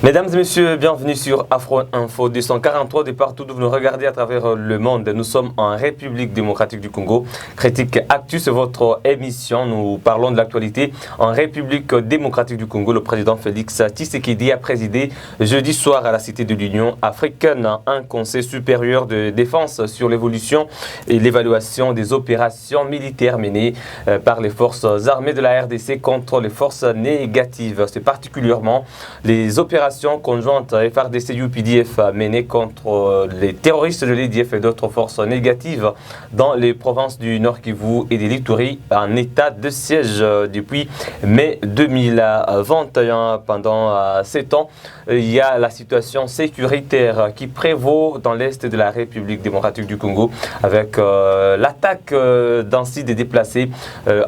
Mesdames et messieurs, bienvenue sur Afro Info 243 de partout où vous nous regardez à travers le monde. Nous sommes en République démocratique du Congo. Critique Actu, c'est votre émission. Nous parlons de l'actualité en République démocratique du Congo. Le président Félix Tshisekedi a présidé jeudi soir à la Cité de l'Union africaine un conseil supérieur de défense sur l'évolution et l'évaluation des opérations militaires menées par les forces armées de la RDC contre les forces négatives. C'est particulièrement les opérations conjointe FARDC-UPDF menée contre les terroristes de l'EDF et d'autres forces négatives dans les provinces du Nord Kivu et de l'Ituri en état de siège depuis mai 2021. Pendant 7 ans, il y a la situation sécuritaire qui prévaut dans l'est de la République démocratique du Congo avec l'attaque d'un site des déplacés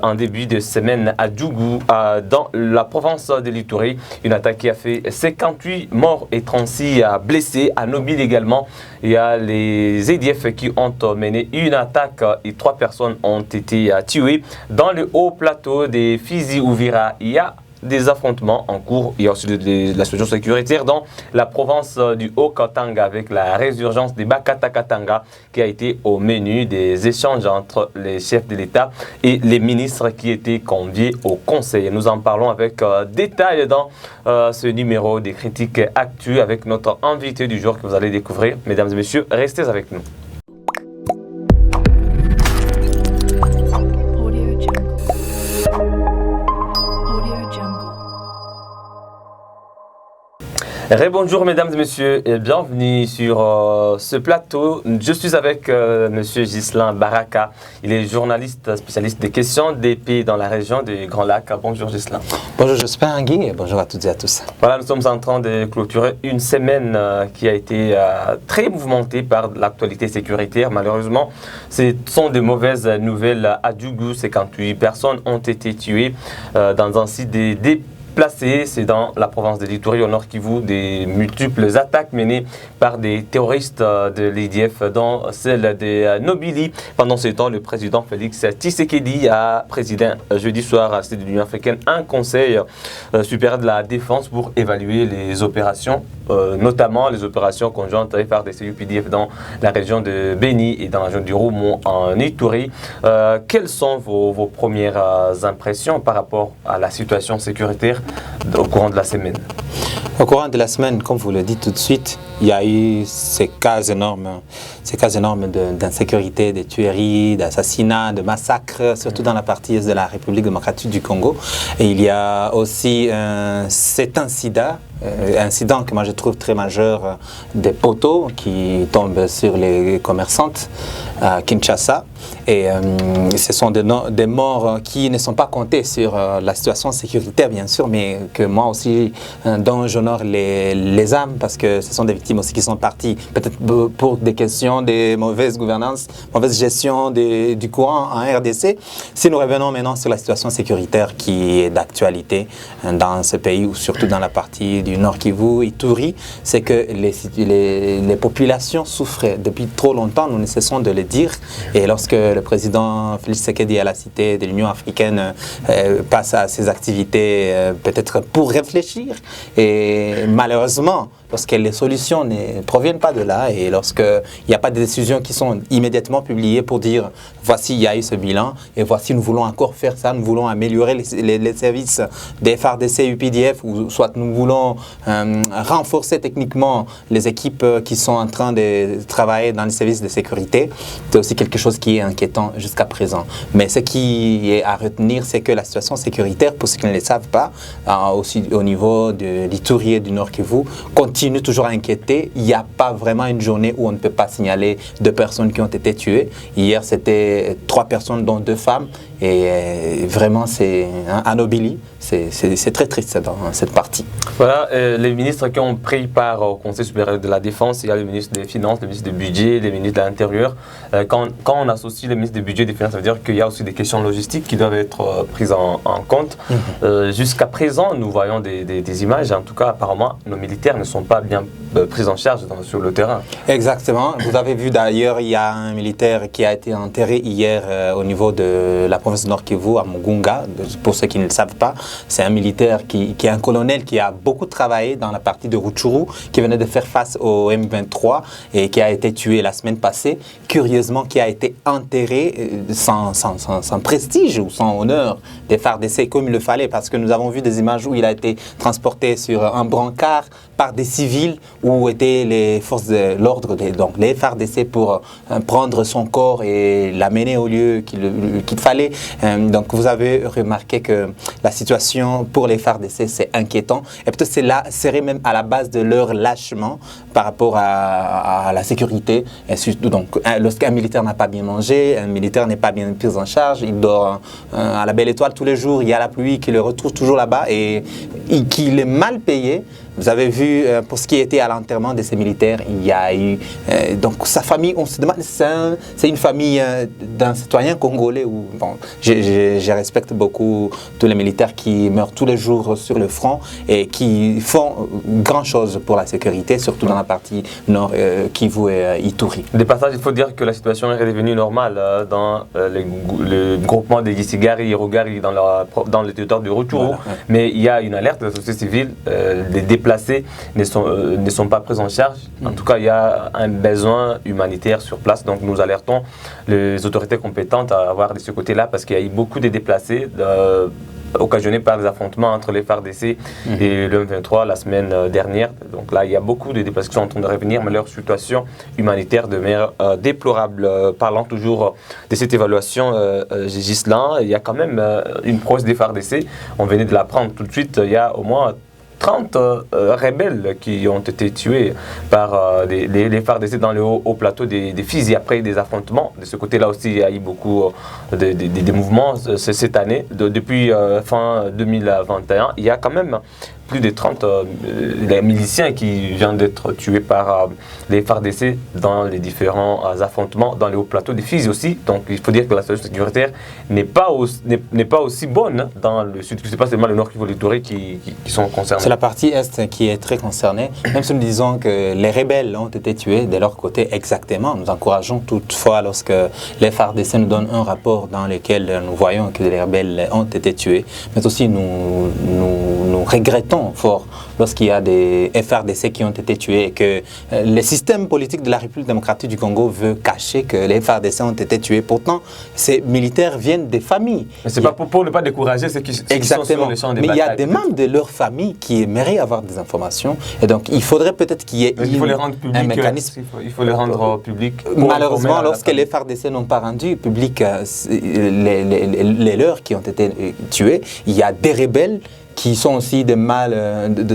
en début de semaine à Djougou dans la province de l'Ituri. Une attaque qui a fait 58 morts et 36 blessés. À Nobile également, il y a les EDF qui ont mené une attaque et 3 personnes ont été tuées. Dans le haut plateau des Fizi-Ouvira, il y a des affrontements en cours. Il y a aussi la situation sécuritaire dans la province du Haut-Katanga avec la résurgence des Bakata-Katanga qui a été au menu des échanges entre les chefs de l'État et les ministres qui étaient conviés au Conseil. Nous en parlons avec détail dans ce numéro des critiques actuelles avec notre invité du jour que vous allez découvrir. Mesdames et messieurs, restez avec nous. Rebonjour mesdames et messieurs et bienvenue sur ce plateau. Je suis avec monsieur Ghislain Baraka. Il est journaliste spécialiste des questions des pays dans la région des Grands Lacs. Bonjour Ghislain. Bonjour Jospin Guy et bonjour à toutes et à tous. Voilà, nous sommes en train de clôturer une semaine qui a été très mouvementée par l'actualité sécuritaire. Malheureusement, ce sont de mauvaises nouvelles. À Djougou, 58 personnes ont été tuées dans un site des placé, c'est dans la province de l'Ituri au Nord Kivu, des multiples attaques menées par des terroristes de l'EDF, dont celle de Nobili. Pendant ce temps, le président Félix Tshisekedi a présidé jeudi soir à la Cité de l'Union africaine un conseil supérieur de la défense pour évaluer les opérations, notamment les opérations conjointes FARDC-UPDF dans la région de Beni et dans la région du Roumo en Ituri. Quelles sont vos premières impressions par rapport à la situation sécuritaire au courant de la semaine? Au courant de la semaine, comme vous le dites tout de suite, il y a eu ces cas énormes d'insécurité, de tueries, d'assassinats, de massacres, surtout dans la partie est de la République démocratique du Congo. Et il y a aussi cet incident que moi je trouve très majeur, des poteaux qui tombent sur les commerçantes à Kinshasa. Et ce sont des morts qui ne sont pas comptés sur la situation sécuritaire, bien sûr, mais que moi aussi, dont j'honore les âmes, parce que ce sont des victimes aussi qui sont parties, peut-être pour des questions de mauvaise gouvernance, mauvaise gestion du courant en RDC. Si nous revenons maintenant sur la situation sécuritaire qui est d'actualité dans ce pays, ou surtout dans la partie du Nord Kivu, Ituri, c'est que les populations souffraient depuis trop longtemps, nous ne cessons de le dire, et lorsque le président Félix Tshisekedi à la Cité de l'Union africaine passe à ses activités peut-être pour réfléchir, et malheureusement, lorsque les solutions ne proviennent pas de là et lorsqu'il n'y a pas de décisions qui sont immédiatement publiées pour dire voici il y a eu ce bilan et voici nous voulons encore faire ça, nous voulons améliorer les services des FARDC UPDF ou soit nous voulons renforcer techniquement les équipes qui sont en train de travailler dans les services de sécurité, c'est aussi quelque chose qui est inquiétant jusqu'à présent. Mais ce qui est à retenir, c'est que la situation sécuritaire, pour ceux qui ne le savent pas, aussi au niveau de l'Ituri et du Nord Kivu, continue toujours à inquiéter. Il n'y a pas vraiment une journée où on ne peut pas signaler 2 personnes qui ont été tuées. Hier, c'était 3 personnes, dont 2 femmes. Et vraiment, c'est un Nobili. C'est très triste dans cette partie. Voilà, les ministres qui ont pris part au Conseil supérieur de la Défense, il y a le ministre des Finances, le ministre du Budget, le ministre de l'Intérieur. Quand on associe le ministre du Budget et des Finances, ça veut dire qu'il y a aussi des questions logistiques qui doivent être prises en compte. Jusqu'à présent, nous voyons des images. En tout cas, apparemment, nos militaires ne sont pas bien pris en charge sur le terrain. Exactement. Vous avez vu d'ailleurs, il y a un militaire qui a été enterré hier au niveau de la province de Nord Kivu, à Mugunga. Pour ceux qui ne le savent pas, c'est un militaire qui est un colonel qui a beaucoup travaillé dans la partie de Rutshuru, qui venait de faire face au M23 et qui a été tué la semaine passée. Curieusement, qui a été enterré sans prestige ou sans honneur des FARDC comme il le fallait, parce que nous avons vu des images où il a été transporté sur un brancard par des civils où étaient les forces de l'ordre, donc les FARDC, pour prendre son corps et l'amener au lieu qu'il fallait. Donc vous avez remarqué que la situation pour les FARDC, c'est inquiétant. Et peut-être c'est là, serait même à la base de leur lâchement par rapport à la sécurité. Et surtout, donc, lorsqu'un militaire n'a pas bien mangé, un militaire n'est pas bien pris en charge, il dort à la belle étoile tous les jours, il y a la pluie qui le retrouve toujours là-bas et qu'il est mal payé. Vous avez vu, pour ce qui était à l'enterrement de ces militaires, il y a eu... donc sa famille, on se demande, c'est une famille d'un citoyen congolais. Où, bon, je respecte beaucoup tous les militaires qui meurent tous les jours sur le front et qui font grand-chose pour la sécurité, surtout dans la partie nord Kivu et Ituri. Des passages, il faut dire que la situation est redevenue normale dans le groupement des Gisigari et Rogari dans le territoire de Rutshuru. Voilà. Mais il y a une alerte de la société civile, des déplacés ne sont pas pris en charge. En tout cas, il y a un besoin humanitaire sur place. Donc, nous alertons les autorités compétentes à avoir de ce côté-là parce qu'il y a eu beaucoup de déplacés occasionnés par des affrontements entre les FARDC et le M23 la semaine dernière. Donc là, il y a beaucoup de déplacés qui sont en train de revenir, mais leur situation humanitaire demeure déplorable. Parlant toujours de cette évaluation, Ghislain, il y a quand même une prouesse des FARDC. On venait de l'apprendre tout de suite. Il y a au moins 30 rebelles qui ont été tués par les FARDC dans le haut plateau des Fizi après des affrontements. De ce côté-là aussi, il y a eu beaucoup de mouvements cette année. Depuis fin 2021, il y a quand même plus de 30 miliciens qui viennent d'être tués par les FARDC dans les différents affrontements dans les hauts plateaux des Fizi aussi. Donc il faut dire que la situation sécuritaire n'est pas aussi bonne dans le sud. Ce n'est pas seulement le nord Kivu et l'Ituri qui sont concernés. C'est la partie est qui est très concernée. Même si nous disons que les rebelles ont été tués de leur côté exactement, nous encourageons toutefois lorsque les FARDC nous donnent un rapport dans lequel nous voyons que les rebelles ont été tués, mais aussi nous regrettons fort lorsqu'il y a des FARDC qui ont été tués et que le système politique de la République démocratique du Congo veut cacher que les FARDC ont été tués. Pourtant, ces militaires viennent des familles. Mais c'est pas pour ne pas décourager ceux qui sont sur les champs de bataille. Mais il y a des membres de leur famille qui aimeraient avoir des informations et donc il faudrait peut-être qu'il y ait un mécanisme. Il faut les rendre publics. Malheureusement, lorsque les FARDC n'ont pas rendu public les leurs qui ont été tués, il y a des rebelles qui sont aussi de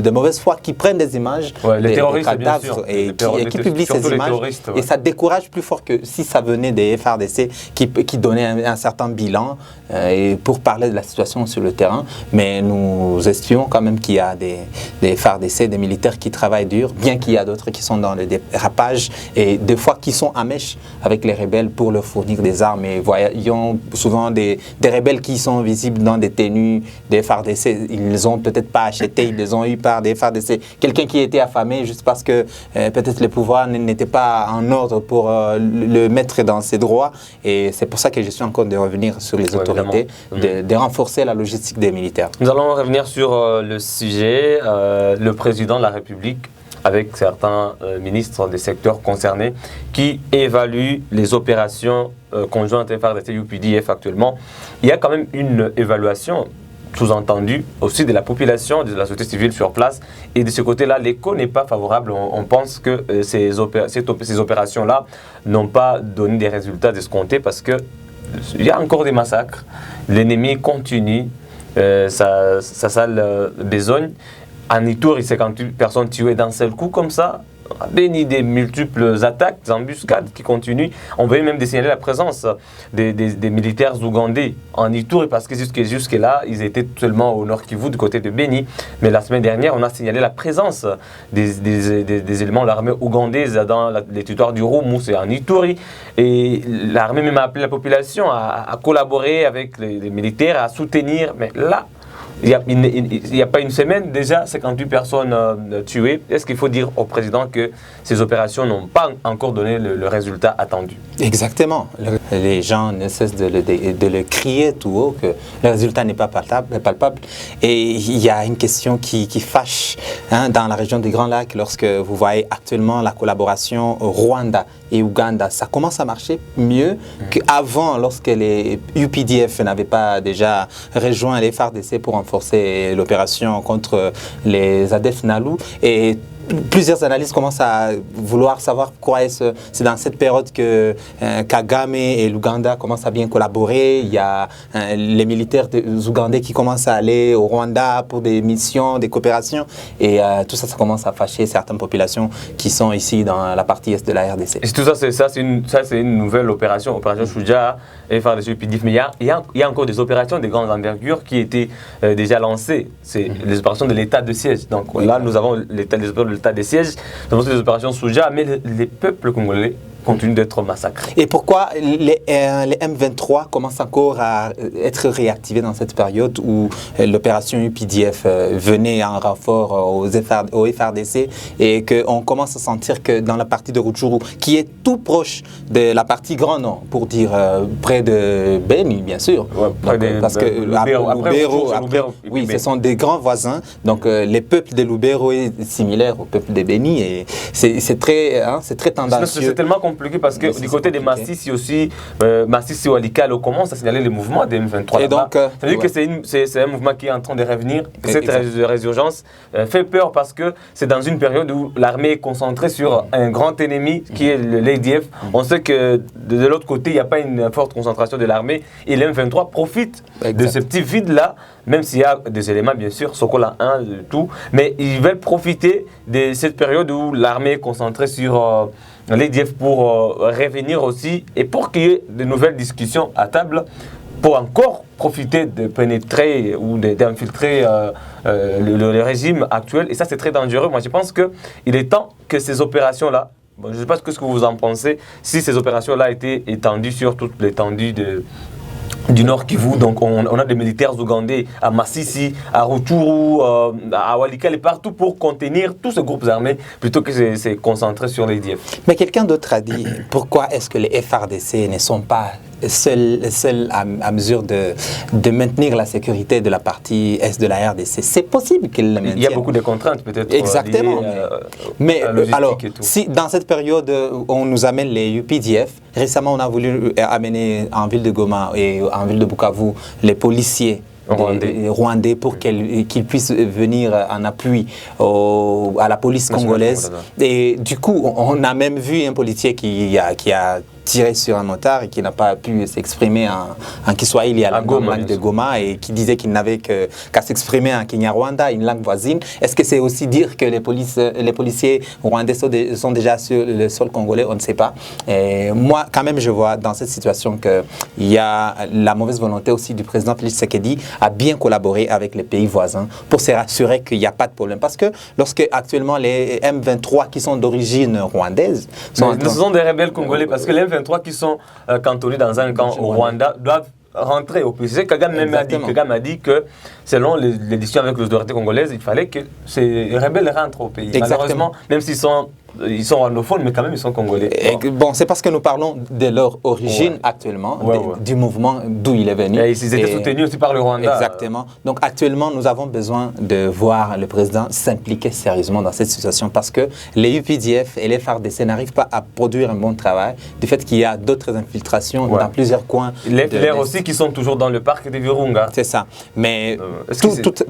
mauvaise foi, qui prennent des images des cadavres bien sûr. Et qui publient ces images. Et ça décourage plus fort que si ça venait des FARDC qui donnaient un certain bilan et pour parler de la situation sur le terrain. Mais nous estimons quand même qu'il y a des FARDC, des militaires qui travaillent dur, bien qu'il y a d'autres qui sont dans le dérapage et des fois qui sont à mèche avec les rebelles pour leur fournir des armes. Et voyons souvent des rebelles qui sont visibles dans des tenues des FARDC. Ils les ont peut-être pas achetés, ils les ont eu par des FARDC. Quelqu'un qui était affamé juste parce que peut-être le pouvoir n'était pas en ordre pour le mettre dans ses droits. Et c'est pour ça que je suis encore de revenir sur les autorités, de renforcer la logistique des militaires. Nous allons revenir sur le sujet. Le président de la République, avec certains ministres des secteurs concernés, qui évaluent les opérations conjointes FARDC-UPDF actuellement. Il y a quand même une évaluation sous-entendu aussi de la population, de la société civile sur place. Et de ce côté-là, l'écho n'est pas favorable. On pense que ces opérations-là n'ont pas donné des résultats escomptés parce qu'il y a encore des massacres. L'ennemi continue sa sale besogne. En Ituri, 58 personnes tuées d'un seul coup comme ça. Béni des multiples attaques, des embuscades qui continuent. On veut même signaler la présence des militaires ougandais en Ituri parce que jusque-là, ils étaient seulement au nord Kivu, du côté de Béni. Mais la semaine dernière, on a signalé la présence des éléments de l'armée ougandaise dans les territoires du Roumu, c'est en Ituri. Et l'armée même a appelé la population à collaborer avec les militaires, à soutenir. Mais là, il n'y a pas une semaine, déjà 58 personnes tuées. Est-ce qu'il faut dire au président que ces opérations n'ont pas encore donné le résultat attendu? Exactement. Les gens ne cessent de le crier tout haut, que le résultat n'est pas palpable. Et il y a une question qui fâche dans la région des Grands Lacs, lorsque vous voyez actuellement la collaboration Rwanda et Ouganda. Ça commence à marcher mieux qu'avant, lorsque les UPDF n'avaient pas déjà rejoint les FARDC pour renforcer l'opération contre les ADF Nalu. Et plusieurs analystes commencent à vouloir savoir pourquoi c'est dans cette période que Kagame et l'Ouganda commencent à bien collaborer. Il y a les militaires ougandais qui commencent à aller au Rwanda pour des missions, des coopérations. Et tout ça, ça commence à fâcher certaines populations qui sont ici dans la partie est de la RDC. Et tout ça, c'est une nouvelle opération Shuja et FARDC UPDF. Mais il y a encore des opérations de grande envergure qui étaient déjà lancées. C'est les opérations de l'état de siège. Donc là, nous avons les opérations de l'état de siège, nous avons des opérations Shuja, mais les peuples congolais continuent d'être massacrés. Et pourquoi les M23 commencent encore à être réactivés dans cette période où l'opération UPDF venait en renfort au FARDC et qu'on commence à sentir que dans la partie de Rutshuru, qui est tout proche de la partie Grand Nord, pour dire près de Beni, bien sûr. Ouais, donc, parce que Lubero, oui, ce sont des grands voisins. Donc le peuple de Lubero est similaire au peuple de Beni et c'est très tendancieux. C'est tellement compliqué parce que du côté des Massissi aussi, Massissi ou Walikale, on commence à signaler les mouvements des M23. Et donc, ça veut dire que c'est un mouvement qui est en train de revenir. Cette résurgence fait peur parce que c'est dans une période où l'armée est concentrée sur un grand ennemi qui est l'ADF. On sait que de l'autre côté, il n'y a pas une forte concentration de l'armée et les M23 profitent de ce petit vide-là, même s'il y a des éléments, bien sûr, Sokola 1, tout, mais ils veulent profiter de cette période où l'armée est concentrée sur l'ADF pour revenir aussi et pour qu'il y ait de nouvelles discussions à table pour encore profiter de pénétrer ou d'infiltrer le régime actuel. Et ça, c'est très dangereux. Moi, je pense qu'il est temps que ces opérations-là, je ne sais pas ce que vous en pensez, si ces opérations-là étaient étendues sur toute l'étendue du Nord Kivu, donc on a des militaires ougandais à Massissi, à Rutshuru, à Walikale et partout pour contenir tous ces groupes armés plutôt que de se concentrer sur les l'ADF. Mais quelqu'un d'autre a dit pourquoi est-ce que les FARDC ne sont pas seuls à mesure de maintenir la sécurité de la partie est de la RDC. C'est possible qu'ils le maintiennent. Il y a beaucoup de contraintes peut-être. Exactement. Mais alors, si dans cette période on nous amène les UPDF, récemment on a voulu amener en ville de Goma et en ville de Bukavu les policiers rwandais pour qu'ils puissent venir en appui à la police congolaise. Et du coup, on a même vu un policier qui a tiré sur un motard et qui n'a pas pu s'exprimer en Kiswahili à la langue de Goma et qui disait qu'il n'avait qu'à s'exprimer en Kinyarwanda, une langue voisine. Est-ce que c'est aussi dire que les policiers rwandais sont déjà sur le sol congolais? On ne sait pas. Et moi, quand même, je vois dans cette situation qu'il y a la mauvaise volonté aussi du président Félix Tshisekedi à bien collaborer avec les pays voisins pour se rassurer qu'il n'y a pas de problème. Parce que lorsque actuellement les M23 qui sont d'origine rwandaise... Ce sont des rebelles congolais parce que les M23 qui sont cantonnés dans un camp au Rwanda doivent rentrer au pays. Kagame a dit que selon les décisions avec les autorités congolaises, il fallait que ces rebelles rentrent au pays. Exactement. Malheureusement, même s'ils sont rwandophones, mais quand même ils sont congolais. Bon, c'est parce que nous parlons de leur origine actuellement, du mouvement d'où il est venu. Et ils étaient soutenus aussi par le Rwanda. Exactement. Donc actuellement, nous avons besoin de voir le président s'impliquer sérieusement dans cette situation parce que les UPDF et les FARDC n'arrivent pas à produire un bon travail du fait qu'il y a d'autres infiltrations dans plusieurs coins. Les FLR aussi qui sont toujours dans le parc de Virunga. C'est ça. Mais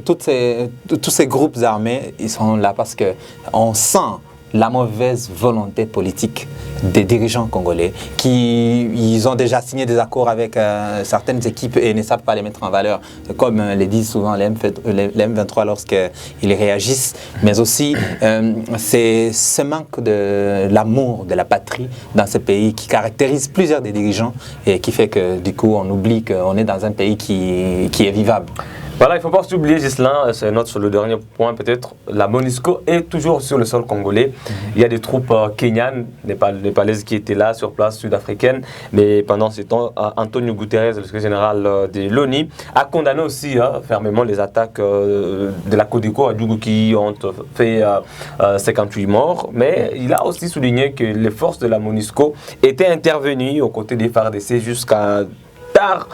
tous ces groupes armés, ils sont là parce qu'on sent la mauvaise volonté politique des dirigeants congolais ils ont déjà signé des accords avec certaines équipes et ne savent pas les mettre en valeur, comme le disent souvent les M23 lorsqu'ils réagissent, mais aussi c'est ce manque de l'amour de la patrie dans ce pays qui caractérise plusieurs des dirigeants et qui fait que du coup on oublie qu'on est dans un pays qui est vivable. Voilà, il ne faut pas oublier, Ghislain, c'est notre sur le dernier point peut-être, la MONUSCO est toujours sur le sol congolais. Il y a des troupes kenyanes, népalaises qui étaient là, sur place, sud-africaines, mais pendant ce temps, Antonio Guterres, le secrétaire général de l'ONU, a condamné aussi fermement les attaques de la Codeco à Djougou qui ont fait 58 morts, mais il a aussi souligné que les forces de la MONUSCO étaient intervenues aux côtés des FARDC jusqu'à tard,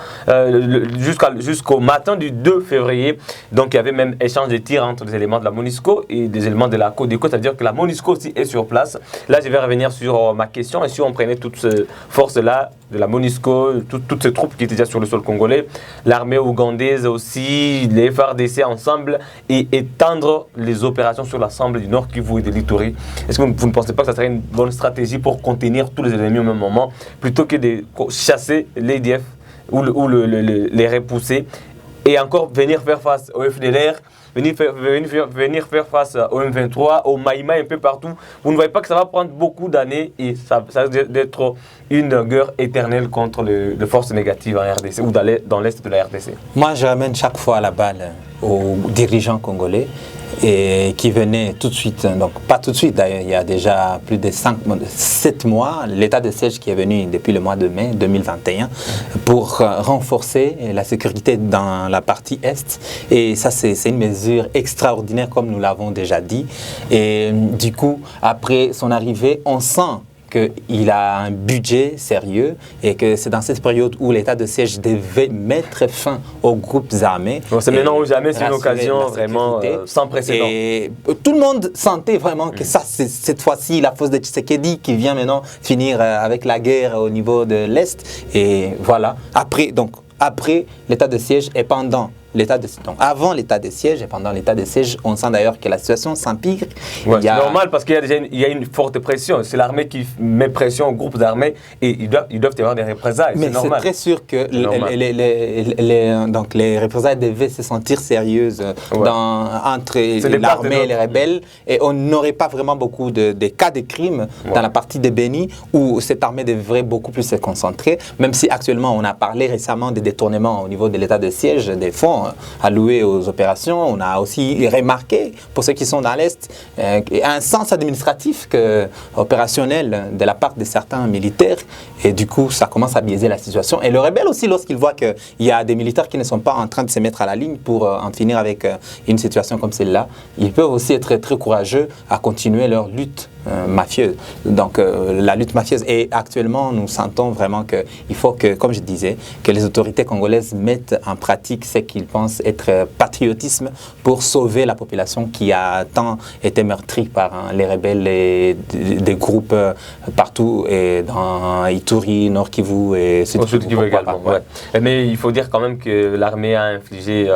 jusqu'au matin du 2 février. Donc il y avait même échange de tirs entre des éléments de la MONUSCO et des éléments de la Codeco, c'est-à-dire que la MONUSCO aussi est sur place. Là, je vais revenir sur ma question. Et si on prenait toutes ces forces-là, de la MONUSCO, toutes ces troupes qui étaient déjà sur le sol congolais, l'armée ougandaise aussi, les FARDC ensemble, et étendre les opérations sur l'ensemble du Nord Kivu et de l'Ituri, est-ce que vous ne pensez pas que ça serait une bonne stratégie pour contenir tous les ennemis au même moment, plutôt que de chasser l'ADF ou les repousser et encore venir faire face au FDLR, venir faire face au M23, au Maïma, un peu partout. Vous ne voyez pas que ça va prendre beaucoup d'années et ça risque d'être une guerre éternelle contre les forces négatives en RDC ou dans l'est de la RDC? Moi, je ramène chaque fois la balle aux dirigeants congolais et qui venaient tout de suite, donc pas tout de suite d'ailleurs, il y a déjà plus de 7 mois, l'état de siège qui est venu depuis le mois de mai 2021 pour renforcer la sécurité dans la partie Est. Et ça, c'est une mesure extraordinaire comme nous l'avons déjà dit. Et du coup, après son arrivée, on sent qu'il a un budget sérieux et que c'est dans cette période où l'état de siège devait mettre fin aux groupes armés. Bon, c'est maintenant ou jamais, c'est une occasion vraiment sans précédent. Et tout le monde sentait vraiment que ça, c'est cette fois-ci la force de Tshisekedi qui vient maintenant finir avec la guerre au niveau de l'Est. Et voilà, après l'état de siège et pendant l'état de siège. Donc avant l'état de siège et pendant l'état de siège, on sent d'ailleurs que la situation s'empire. Ouais, c'est normal parce qu'il y a une forte pression. C'est l'armée qui met pression aux groupes d'armées et ils doivent y avoir des représailles. Mais c'est très sûr que les représailles devaient se sentir sérieuses entre l'armée et les rebelles. Et on n'aurait pas vraiment beaucoup de cas de crimes dans la partie de Béni où cette armée devrait beaucoup plus se concentrer. Même si actuellement on a parlé récemment des détournements au niveau de l'état de siège, des fonds alloués aux opérations. On a aussi remarqué, pour ceux qui sont dans l'Est, un sens administratif opérationnel de la part de certains militaires. Et du coup, ça commence à biaiser la situation. Et le rebelle aussi, lorsqu'il voit qu'il y a des militaires qui ne sont pas en train de se mettre à la ligne pour en finir avec une situation comme celle-là, ils peuvent aussi être très courageux à continuer leur lutte mafieuse. Donc la lutte mafieuse. Et actuellement, nous sentons vraiment qu'il faut que, comme je disais, que les autorités congolaises mettent en pratique ce qu'ils pensent être patriotisme pour sauver la population qui a tant été meurtrie par les rebelles et des groupes partout et dans Ituri, Nord Kivu et Sud Kivu également. Ouais. Mais il faut dire quand même que l'armée a infligé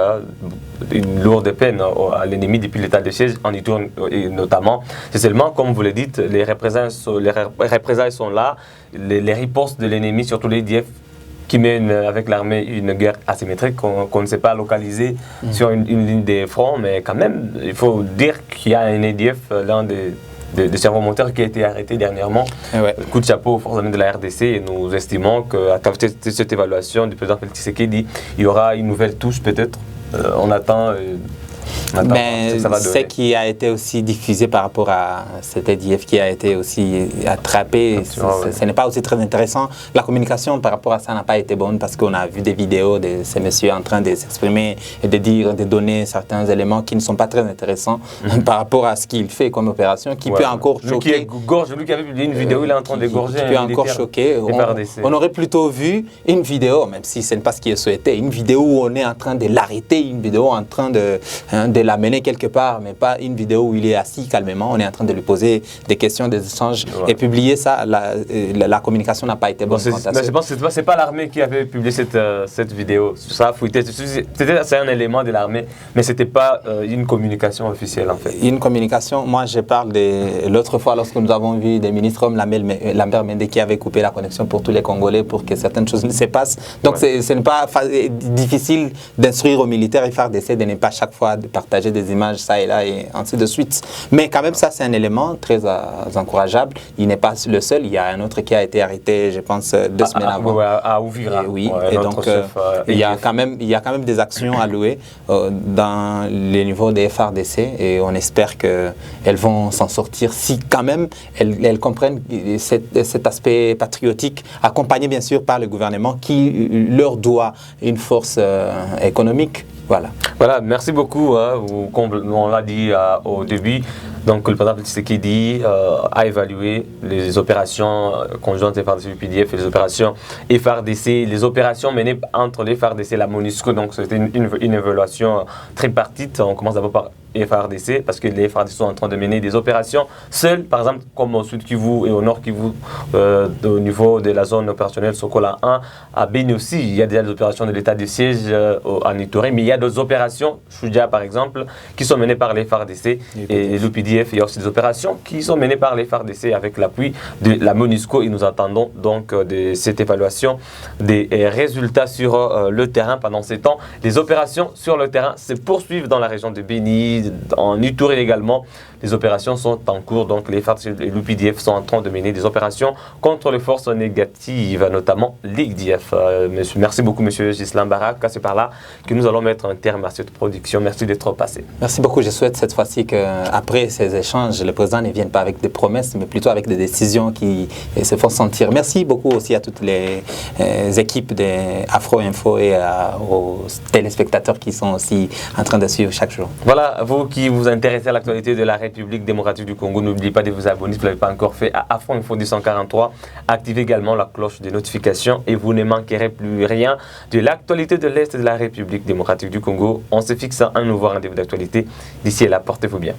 une lourde peine à l'ennemi depuis l'état de siège en Ituri notamment. C'est seulement, comme vous le dites, les représailles sont là, les ripostes de l'ennemi, surtout les IDF, qui mènent avec l'armée une guerre asymétrique qu'on ne sait pas localiser sur une ligne des fronts, mais quand même, il faut dire qu'il y a un IDF, l'un des servomoteurs qui a été arrêté dernièrement. Coup de chapeau aux forces armées de la RDC et nous estimons qu'à travers cette évaluation du président Félix Tshisekedi, il y aura une nouvelle touche peut-être. On attend. Mais ce qui a été aussi diffusé par rapport à cet EDF qui a été aussi attrapé, ce n'est pas aussi très intéressant. La communication par rapport à ça n'a pas été bonne parce qu'on a vu des vidéos de ces messieurs en train de s'exprimer et de donner certains éléments qui ne sont pas très intéressants par rapport à ce qu'il fait comme opération, qui peut encore choquer. Lui qui avait publié une vidéo, il est en train d'égorger. Qui peut encore choquer. On aurait plutôt vu une vidéo, même si ce n'est pas ce qui est souhaité, une vidéo où on est en train de l'arrêter, une vidéo en train de l'amener quelque part, mais pas une vidéo où il est assis calmement, on est en train de lui poser des questions, des échanges, et publier ça, la communication n'a pas été bonne. Mais je pense que ce n'est pas l'armée qui avait publié cette vidéo, ça a fuité. C'est un élément de l'armée, mais ce n'était pas une communication officielle en fait. Une communication, moi je parle de l'autre fois lorsque nous avons vu des ministres comme Lambert Mende qui avait coupé la connexion pour tous les Congolais pour que certaines choses ne se passent. Donc ce n'est pas difficile d'instruire aux militaires et faire d'essai de ne pas chaque fois partager des images ça et là et ainsi de suite. Mais quand même, ça, c'est un élément très encourageable. Il n'est pas le seul. Il y a un autre qui a été arrêté, je pense, 2 semaines avant. À Ouvira. Oui, et donc il y a quand même des actions à louer dans les niveaux des FARDC et on espère qu'elles vont s'en sortir si quand même elles comprennent cet aspect patriotique, accompagné bien sûr par le gouvernement qui leur doit une force économique. Voilà, merci beaucoup. On l'a dit au début. Donc, le président Tshisekedi a évalué les opérations conjointes FARDC-UPDF et les opérations FARDC, les opérations menées entre les FARDC et la MONUSCO. Donc, c'était une évaluation tripartite. On commence d'abord par FARDC parce que les FARDC sont en train de mener des opérations seules, par exemple, comme au sud Kivu et au nord Kivu, au niveau de la zone opérationnelle Sokola 1. À Beni aussi, il y a déjà des opérations de l'état de siège en Ituri, mais il y a d'autres opérations, Shudia par exemple, qui sont menées par les FARDC et l'UPDF. Il y a aussi des opérations qui sont menées par les FARDC avec l'appui de la MONUSCO et nous attendons donc de cette évaluation des résultats sur le terrain pendant ces temps. Les opérations sur le terrain se poursuivent dans la région de Beni, en Ituri également. Les opérations sont en cours, donc les FARDC et l'UPDF sont en train de mener des opérations contre les forces négatives, notamment l'IDF. Merci beaucoup, M. Ghislain Barak. C'est par là que nous allons mettre un terme à cette production. Merci d'être passé. Merci beaucoup. Je souhaite cette fois-ci qu'après ces échanges, le président ne vienne pas avec des promesses, mais plutôt avec des décisions qui se font sentir. Merci beaucoup aussi à toutes les équipes d'Afro Info et aux téléspectateurs qui sont aussi en train de suivre chaque jour. Voilà, vous qui vous intéressez à l'actualité de la République démocratique du Congo, n'oubliez pas de vous abonner si vous ne l'avez pas encore fait à Afro Info 243. Activez également la cloche de notification et vous ne manquerez plus rien de l'actualité de l'Est de la République démocratique du Congo. On se fixe à un nouveau rendez-vous d'actualité. D'ici là, portez-vous bien.